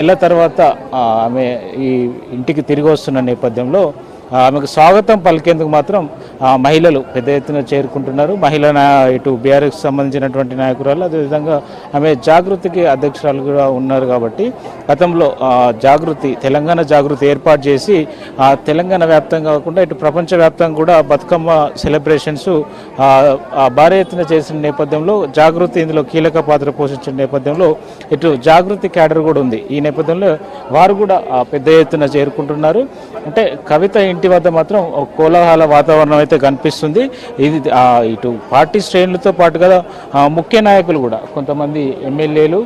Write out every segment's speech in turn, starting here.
నెల తర్వాత ఆమె ఈ ఇంటికి తిరిగి వస్తున్న నేపథ్యంలో ఆమెకు స్వాగతం పలికేందుకు మాత్రం మహిళలు పెద్ద ఎత్తున చేరుకుంటున్నారు. ఇటు బీఆర్ఎస్ సంబంధించినటువంటి నాయకురాలు, అదేవిధంగా ఆమె జాగృతికి అధ్యక్షురాలు కూడా ఉన్నారు. కాబట్టి గతంలో తెలంగాణ జాగృతి ఏర్పాటు చేసి తెలంగాణ వ్యాప్తంగా కాకుండా ఇటు ప్రపంచవ్యాప్తంగా కూడా బతుకమ్మ సెలబ్రేషన్స్ భారీ ఎత్తున చేసిన నేపథ్యంలో జాగృతి ఇందులో కీలక పాత్ర పోషించిన నేపథ్యంలో ఇటు జాగృతి క్యాడర్ కూడా ఉంది. ఈ నేపథ్యంలో వారు కూడా పెద్ద ఎత్తున చేరుకుంటున్నారు. అంటే కవిత ఇంటి వద్ద మాత్రం కోలాహల వాతావరణం అయితే కనిపిస్తుంది. ఇది ఇటు పార్టీ శ్రేణులతో పాటుగా ముఖ్య నాయకులు కూడా కొంతమంది ఎమ్మెల్యేలు,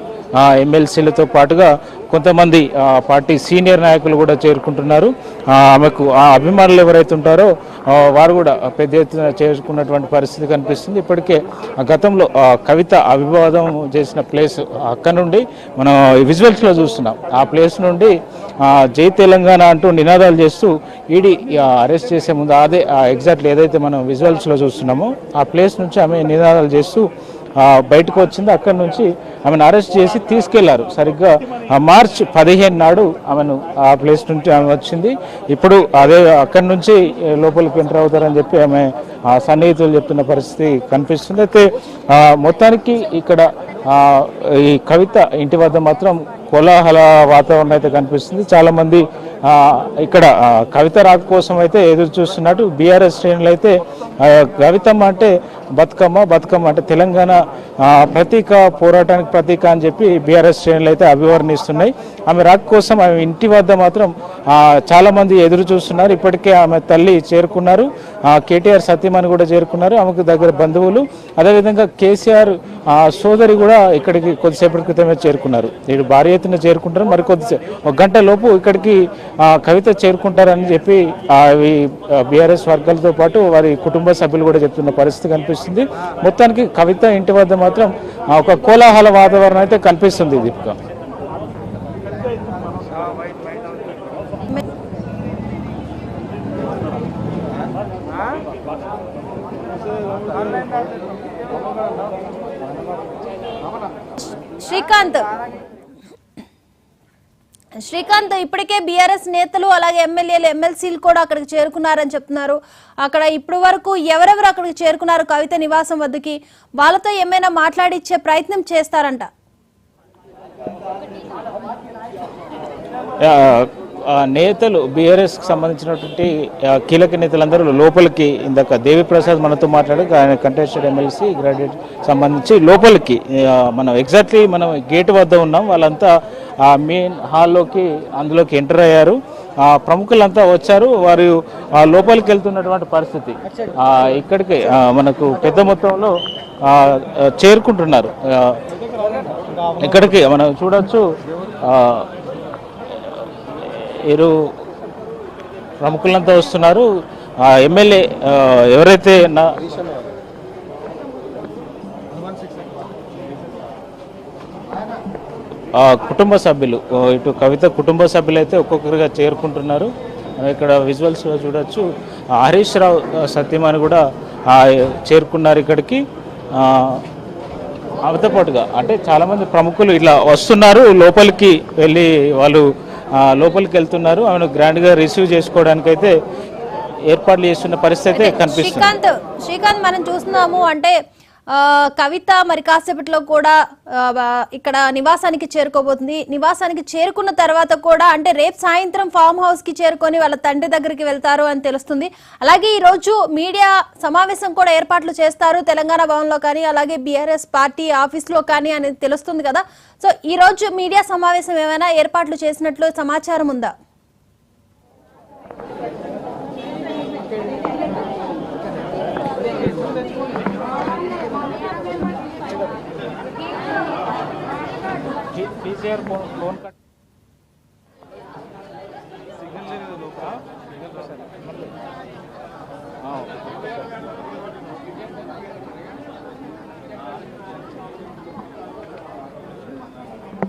ఎమ్మెల్సీలతో పాటుగా కొంతమంది పార్టీ సీనియర్ నాయకులు కూడా చేరుకుంటున్నారు. ఆమెకు అభిమానులు ఎవరైతే ఉంటారో వారు కూడా పెద్ద ఎత్తున చేరుకున్నటువంటి పరిస్థితి కనిపిస్తుంది. ఇప్పటికే గతంలో కవిత అభివాదం చేసిన ప్లేస్ అక్కడ నుండి మనం విజువల్స్లో చూస్తున్నాం. ఆ ప్లేస్ నుండి జై తెలంగాణ అంటూ నినాదాలు చేస్తూ ఈడీ అరెస్ట్ చేసే ముందు అదే ఎగ్జాక్ట్లీ ఏదైతే మనం విజువల్స్లో చూస్తున్నామో ఆ ప్లేస్ నుంచి ఆమె నినాదాలు చేస్తూ బయటకు వచ్చింది. అక్కడి నుంచి ఆమెను అరెస్ట్ చేసి తీసుకెళ్లారు. సరిగ్గా మార్చి 15 నాడు ఆమెను ఆ ప్లేస్ నుంచి ఆమె వచ్చింది. ఇప్పుడు అదే అక్కడి నుంచి లోపలికి ఎంటర్ అవుతారని చెప్పి ఆమె సన్నిహితులు చెప్తున్న పరిస్థితి కనిపిస్తుంది. అయితే మొత్తానికి ఇక్కడ ఈ కవిత ఇంటి వద్ద మాత్రం కోలాహల వాతావరణం అయితే కనిపిస్తుంది. చాలామంది ఇక్కడ కవిత రాక కోసం అయితే ఎదురు చూస్తున్నట్టు బీఆర్ఎస్ శ్రేణులు అయితే కవితమ్మ అంటే బతుకమ్మ అంటే తెలంగాణ ప్రతీక, పోరాటానికి ప్రతీక అని చెప్పి బీఆర్ఎస్ శ్రేణులు అయితే అభివర్ణిస్తున్నాయి. ఆమె రాక కోసం ఆమె ఇంటి వద్ద మాత్రం చాలామంది ఎదురు చూస్తున్నారు. ఇప్పటికే ఆమె తల్లి చేరుకున్నారు, కేటీఆర్ సతీమణి కూడా చేరుకున్నారు, ఆమెకు దగ్గర బంధువులు, అదేవిధంగా కేసీఆర్ సోదరి కూడా ఇక్కడికి కొద్దిసేపటి క్రితమే చేరుకున్నారు. వీడు భారీ ఎత్తున చేరుకుంటారు. మరి ఒక గంట లోపు ఇక్కడికి కవిత చేరుకుంటారని చెప్పి బీఆర్ఎస్ వర్గాలతో పాటు వారి కుటుంబ సభ్యులు కూడా చెప్తున్న పరిస్థితి కనిపిస్తుంది. మొత్తానికి కవిత ఇంటి వద్ద మాత్రం ఒక కోలాహల వాతావరణం అయితే కనిపిస్తుంది. దీపిక, శ్రీకాంత్ ఇప్పటికే బీఆర్ఎస్ నేతలు అలాగే ఎమ్మెల్యేలు, ఎమ్మెల్సీలు కూడా అక్కడికి చేరుకున్నారని చెప్తున్నారు. అక్కడ ఇప్పుడు వరకు ఎవరెవరు అక్కడికి చేరుకున్నారు కవిత నివాసం వద్దకి, వాళ్ళతో ఏమైనా మాట్లాడిచ్చే ప్రయత్నం చేస్తారంట? నేతలు బీఆర్ఎస్కి సంబంధించినటువంటి కీలక నేతలందరూ లోపలికి ఇందాక దేవిప్రసాద్ మనతో మాట్లాడు, ఆయన కంటెస్టెడ్ ఎమ్మెల్సీ గ్రాడ్యుయేట్ సంబంధించి లోపలికి మనం ఎగ్జాక్ట్లీ మనం గేట్ వద్ద ఉన్నాం. వాళ్ళంతా మెయిన్ హాల్లోకి అందులోకి ఎంటర్ అయ్యారు. ప్రముఖులంతా వచ్చారు. వారు లోపలికి వెళ్తున్నటువంటి పరిస్థితి ఇక్కడికి మనకు పెద్ద మొత్తంలో చేరుకుంటున్నారు. ఇక్కడికి మనం చూడొచ్చు ఇరు ప్రముఖులంతా వస్తున్నారు. ఎమ్మెల్యే ఎవరైతే కుటుంబ సభ్యులు, ఇటు కవిత కుటుంబ సభ్యులు అయితే ఒక్కొక్కరిగా చేరుకుంటున్నారు. ఇక్కడ విజువల్స్లో చూడొచ్చు హరీష్ రావు సత్యమని కూడా చేరుకున్నారు ఇక్కడికి. ఆమెతో పాటుగా అంటే చాలామంది ప్రముఖులు ఇట్లా వస్తున్నారు. లోపలికి వెళ్ళి వాళ్ళు లోపలికి వెళ్తున్నారు. ఆమెను గ్రాండ్గా రిసీవ్ చేసుకోవడానికి అయితే ఏర్పాట్లు చేస్తున్న పరిస్థితి కనిపిస్తుంది. శ్రీకాంత్ మనం చూస్తున్నాము అంటే కవిత మరి కాసేపట్లో కూడా ఇక్కడ నివాసానికి చేరుకోబోతుంది. నివాసానికి చేరుకున్న తర్వాత కూడా అంటే రేపు సాయంత్రం ఫామ్ హౌస్ కి చేరుకొని వాళ్ళ తండ్రి దగ్గరికి వెళ్తారు అని తెలుస్తుంది. అలాగే ఈ రోజు మీడియా సమావేశం కూడా ఏర్పాట్లు చేస్తారు తెలంగాణ భవన్ లో కానీ అలాగే బీఆర్ఎస్ పార్టీ ఆఫీస్ లో కానీ అనేది తెలుస్తుంది కదా. సో ఈ రోజు మీడియా సమావేశం ఏమైనా ఏర్పాట్లు చేసినట్లు సమాచారం ఉందా? Phone cut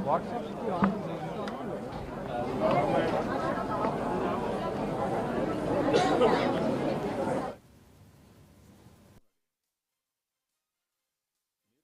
WhatsApp